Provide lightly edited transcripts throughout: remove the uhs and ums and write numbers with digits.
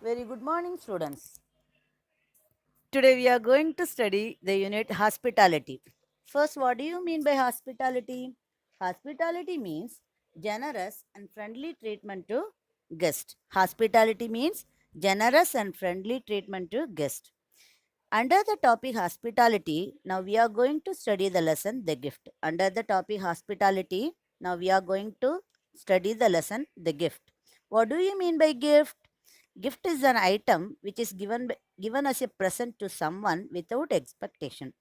Very good morning, students. Today we are going to study the unit hospitality. First, what do you mean by hospitality? Hospitality means generous and friendly treatment to guest. Hospitality means generous and friendly treatment to guest. Under the topic hospitality, now we are going to study the lesson the gift. Under the topic hospitality, now we are going to study the lesson the gift. What do you mean by gift? Gift is an item which is given as a present to someone without expectation.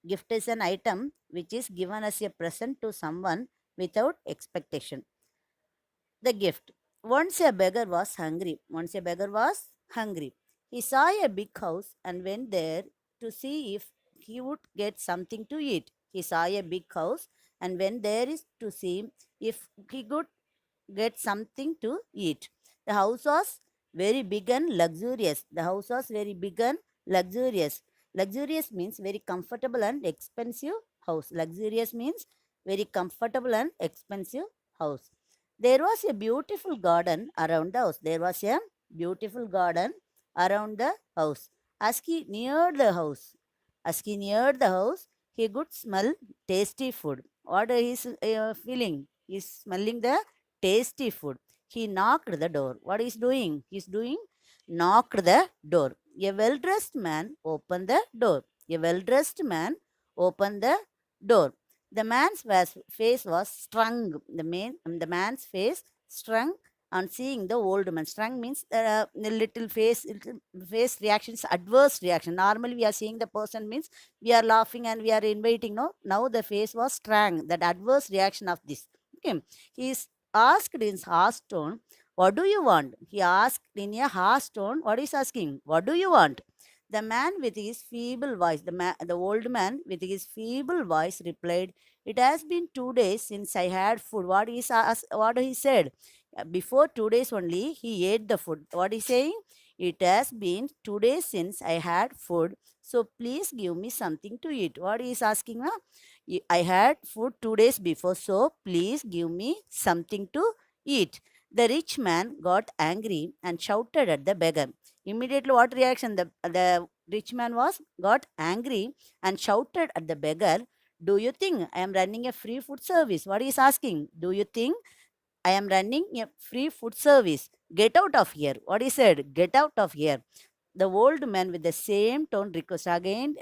Gift is an item which is given as a present to someone without expectation. The gift. Once a beggar was hungry. Once a beggar was hungry. He saw a big house and went there to see if he would get something to eat. He saw a big house and went there is to see if he could get something to eat. The house was very big and luxurious. The house was very big and luxurious. Luxurious means very comfortable and expensive house. Luxurious means very comfortable and expensive house. There was a beautiful garden around the house. There was a beautiful garden around the house. As he neared the house, he could smell tasty food. What is feeling? He's smelling the tasty food. He knocked the door. What is doing? He's doing knocked the door. A well-dressed man opened the door. A well-dressed man opened the door. The man's face was strung. The man's face strung on seeing the old man. Strung means little face reactions, adverse reaction. Normally, we are seeing the person means we are laughing and we are inviting. No, now the face was strung. That adverse reaction of this. Okay, he is asked in harsh tone, "What do you want?" He asked in a harsh tone. What is asking? What do you want? The man with his feeble voice, the old man with his feeble voice replied, "It has been 2 days since I had food." What he said? Before 2 days only, he ate the food. What is saying? It has been 2 days since I had food. So please give me something to eat. What he is asking? Now? I had food 2 days before. So please give me something to eat. The rich man got angry and shouted at the beggar. Immediately, what reaction? The rich man got angry and shouted at the beggar. Do you think I am running a free food service? What he is asking? Do you think I am running a free food service? Get out of here. What he said? Get out of here. The old man with the same tone request again.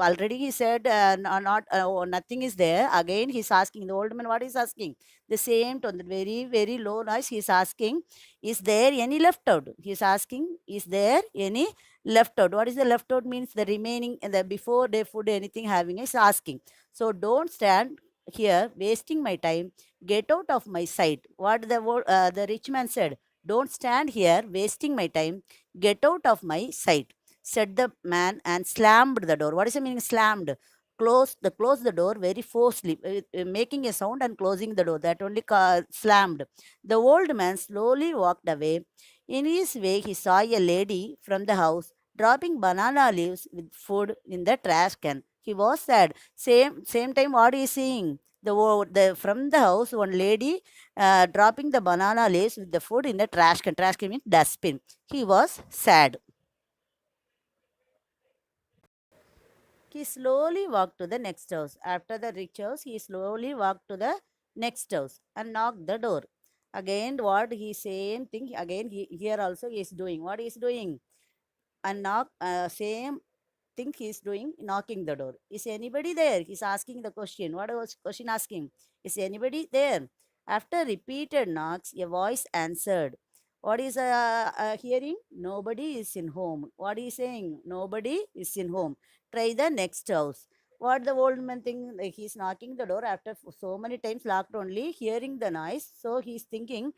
Already he said not nothing is there. Again he's asking the old man. What is asking? The same tone, the very very low noise. He's asking, is there any left out? He's asking, is there any left out? What is the left out means? The remaining the before day food anything having is asking. So don't stand here wasting my time. Get out of my sight. What the rich man said. Don't stand here wasting my time. Get out of my sight, said the man and slammed the door. What is the meaning slammed? Close the door very forcefully, making a sound and closing the door. That only slammed. The old man slowly walked away. In his way, he saw a lady from the house dropping banana leaves with food in the trash can. He was sad. Same time, what is seeing? The from the house, one lady dropping the banana leaves with the food in the trash can. Trash can means dustbin. He was sad. He slowly walked to the next house. After the rich house, he slowly walked to the next house and knocked the door. Again, what he same thing again here also he is doing. What he is doing? And knock same thing he is doing, knocking the door. Is anybody there? He's asking the question. What was question asking? Is anybody there? After repeated knocks, a voice answered. What is hearing? Nobody is in home. What is saying? Nobody is in home. Try the next house. What the old man think? Like he's knocking the door after so many times locked only, hearing the noise. So he's thinking,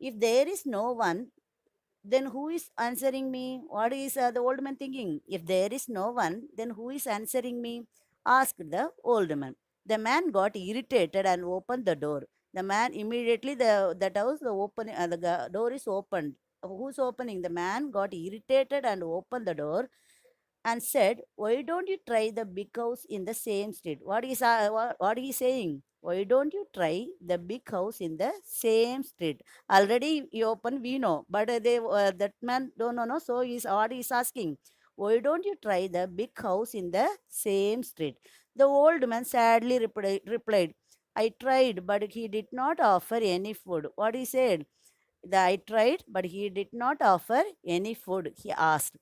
if there is no one, then who is answering me? What is the old man thinking? If there is no one, then who is answering me? Asked the old man. The man got irritated and opened the door. The man immediately that house the door is opened. Who's opening? The man got irritated and opened the door and said, "Why don't you try the big house in the same street?" What is he saying? Why don't you try the big house in the same street? Already you open, we know, but that man don't know, no. So what he's asking. Why don't you try the big house in the same street? The old man sadly replied, I tried, but he did not offer any food. What he said? I tried, but he did not offer any food. He asked,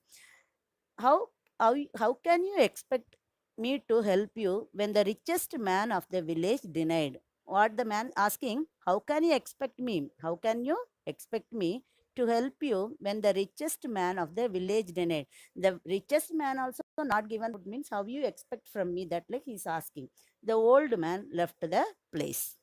how, how can you expect me to help you when the richest man of the village denied? What the man asking, how can you expect me? How can you expect me to help you when the richest man of the village denied? The richest man also not given food means how you expect from me, that like he's asking. The old man left the place.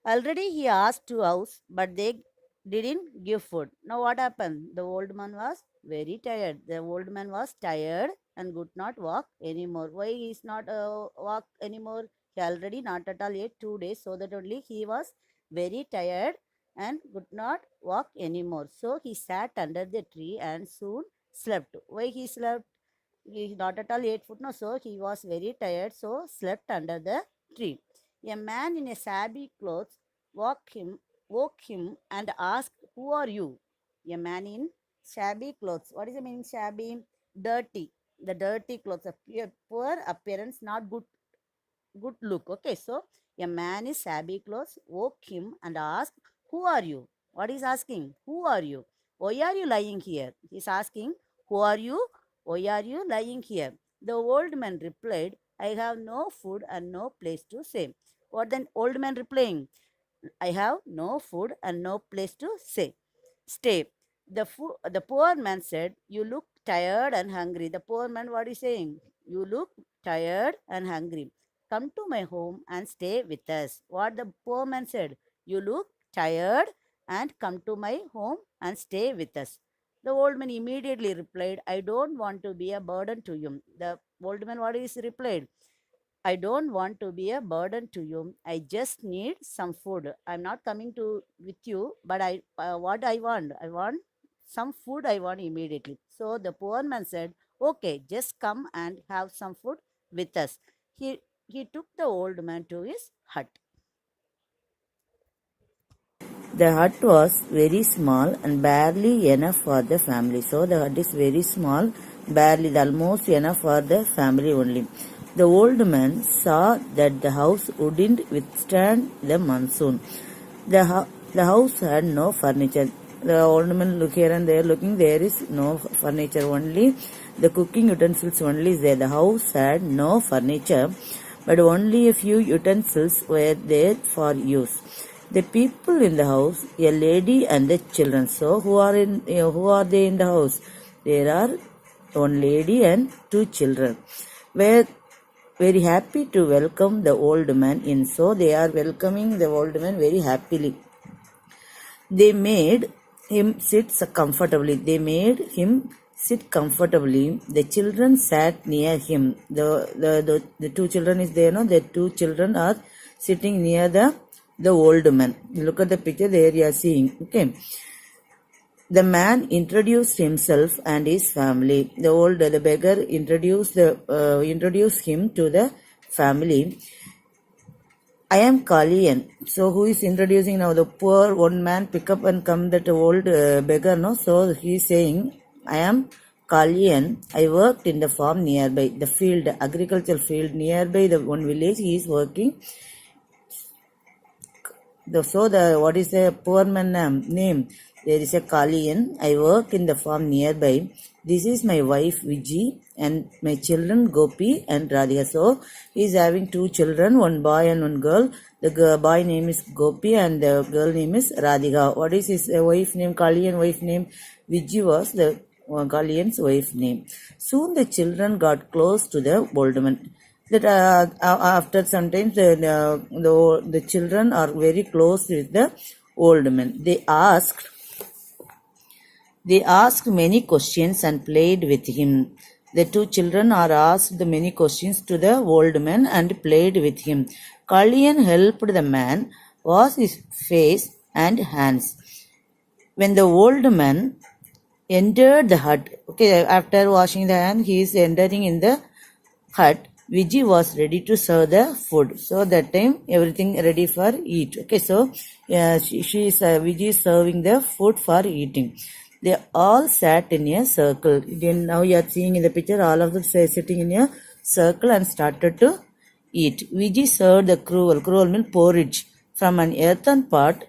Already he asked to house, but they didn't give food. Now what happened? The old man was very tired. The old man was tired and could not walk anymore. Why he is not walk anymore? He already not at all yet 2 days, so that only he was very tired and could not walk anymore. So he sat under the tree and soon slept. Why he slept? He not at all ate food, no. So he was very tired, so slept under the tree. A man in a shabby clothes woke him and asked, who are you? A man in shabby clothes. What is the meaning shabby? Dirty. The dirty clothes, poor appearance, not good look. Okay, so a man in shabby clothes woke him and asked, who are you? What is asking? Who are you? Why are you lying here? He's asking, who are you? Why are you lying here? The old man replied, I have no food and no place to stay. What then old man replying? I have no food and no place to stay. The poor man said, you look tired and hungry. The poor man, what is saying? You look tired and hungry. Come to my home and stay with us. What the poor man said? You look tired and come to my home and stay with us. The old man immediately replied, I don't want to be a burden to you. The old man, what is replied? I don't want to be a burden to you. I just need some food. I'm not coming to with you, but what I want, I want some food. I want immediately. So the poor man said, "Okay, just come and have some food with us." He took the old man to his hut. The hut was very small and barely enough for the family. So the hut is very small, barely almost enough for the family only. The old man saw that the house wouldn't withstand the monsoon. The house had no furniture. The old man look here and there looking, there is no furniture, only the cooking utensils only is there. The house had no furniture, but only a few utensils were there for use. The people in the house, a lady and the children. So who are they in the house? There are one lady and two children. Were very happy to welcome the old man in. So they are welcoming the old man very happily. They made him sit comfortably. The children sat near him. The two children is there, no? The two children are sitting near the old man. Look at the picture there you are seeing. Okay. The man introduced himself and his family. The beggar introduced him to the family. I am Kaliyan. So who is introducing now? The poor one man pick up and come that old beggar, no? So he is saying, I am Kaliyan. I worked in the farm nearby, the field, agricultural field nearby the one village. He is working. What is the poor man name? There is a Kaliyan. I work in the farm nearby. This is my wife Viji and my children Gopi and Radhika. So he is having two children, one boy and one girl. The boy name is Gopi and the girl name is Radhika. What is his wife name? Kaliyan wife name? Viji was the Kaliyan's wife name. Soon the children got close to the old man. That after some time the children are very close with the old man. They asked many questions and played with him. The two children are asked many questions to the old man and played with him. Kaliyan helped the man wash his face and hands. When the old man entered the hut, okay, after washing the hand, he is entering in the hut. Vijay was ready to serve the food. So that time everything ready for eat. Okay, so she is Vijay is serving the food for eating. They all sat in a circle. Then now you are seeing in the picture all of them sitting in a circle and started to eat. Vijay served the cruel. Cruel means porridge from an earthen pot.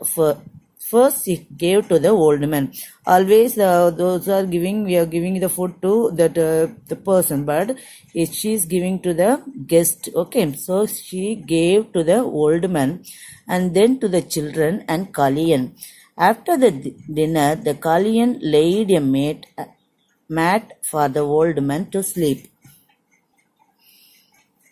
First he gave to the old man. Always those are giving, we are giving the food to that the person, but she is giving to the guest. Okay, so she gave to the old man and then to the children and Kaliyan. After the dinner, the Kaliyan laid a mat for the old man to sleep.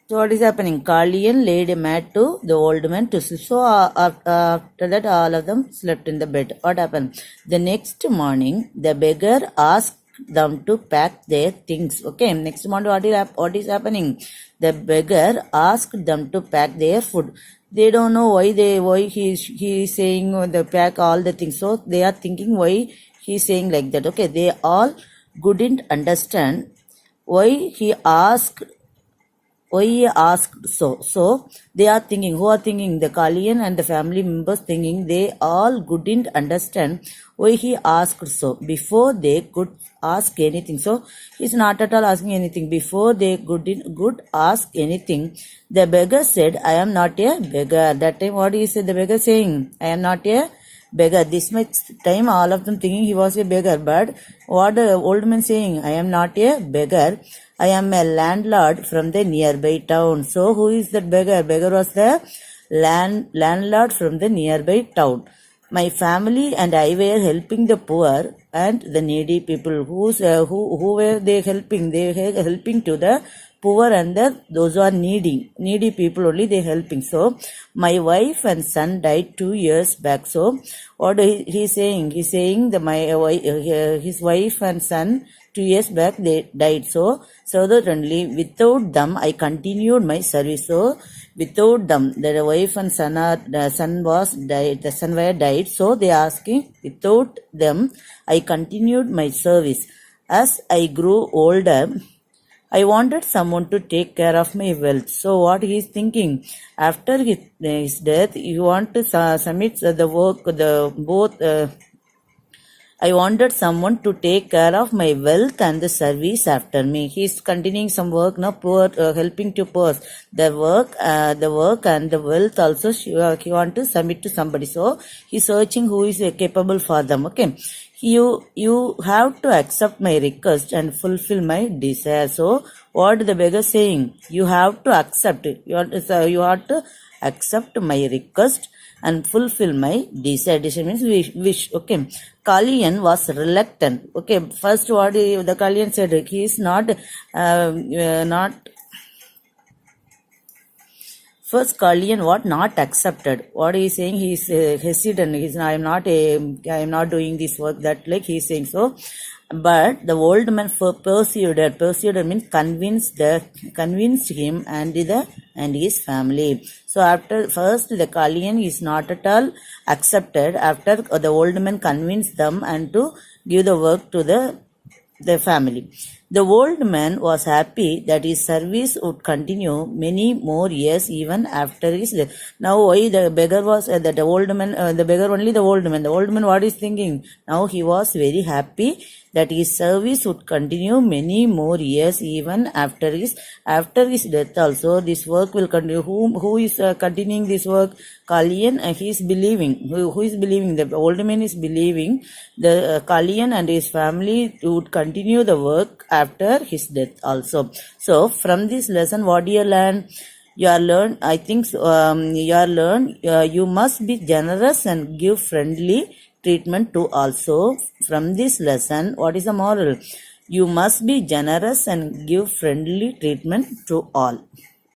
So what is happening? Kaliyan laid a mat to the old man to sleep. So after that, all of them slept in the bed. What happened? The next morning, the beggar asked them to pack their things. Okay, next morning, what is happening? The beggar asked them to pack their food. They don't know why he is saying the pack all the things. So they are thinking why he is saying like that. Okay, they all couldn't understand why he asked so. So they are thinking, who are thinking? The Kaliyan and the family members thinking they all couldn't understand why he asked so. Before they could ask anything. So he's not at all asking anything. Before they could ask anything, the beggar said, I am not a beggar. That time what he said, the beggar saying, I am not a beggar. This much time all of them thinking he was a beggar. But what the old man saying, I am not a beggar. I am a landlord from the nearby town. So who is that beggar? Beggar was the landlord from the nearby town. My family and I were helping the poor and the needy people. Who were they helping? They were helping to the poor and those who are needy people only they helping. So my wife and son died 2 years back. So what he is saying? He is saying that his wife and son 2 years back they died. So that only without them I continued my service. So without them, the wife and the son were died. So they are asking, without them I continued my service. As I grew older, I wanted someone to take care of my wealth. So what he is thinking, after his death, you want to submit the work, I wanted someone to take care of my wealth and the service after me. He is continuing some work now, poor, helping to poor. The work and the wealth also he want to submit to somebody. So he is searching who is capable for them. Okay. You have to accept my request and fulfill my desire. So what the beggar saying? You have to accept it. You have to accept my request and fulfill my desire. Desire means wish. Okay. Kaliyan was reluctant. Okay. First what the Kaliyan said, he is not First, Kaliyan what not accepted. What he is saying, he is hesitant. He is I am not not doing this work. That like he is saying so. But the old man persuaded. Persuaded means convinced him and his family. So after first the Kaliyan is not at all accepted. After the old man convinced them and to give the work to the family. The old man was happy that his service would continue many more years even after his death. Now why the beggar was that the old man, the beggar only the old man. The old man what is thinking? Now he was very happy that his service would continue many more years even after his death also. This work will continue. Who is continuing this work? Kaliyan, he is believing. Who is believing? The old man is believing the Kaliyan and his family would continue the work after his death also. So from this lesson, what do you learn? You must be generous and give friendly treatment to also. From this lesson, what is the moral? You must be generous and give friendly treatment to all.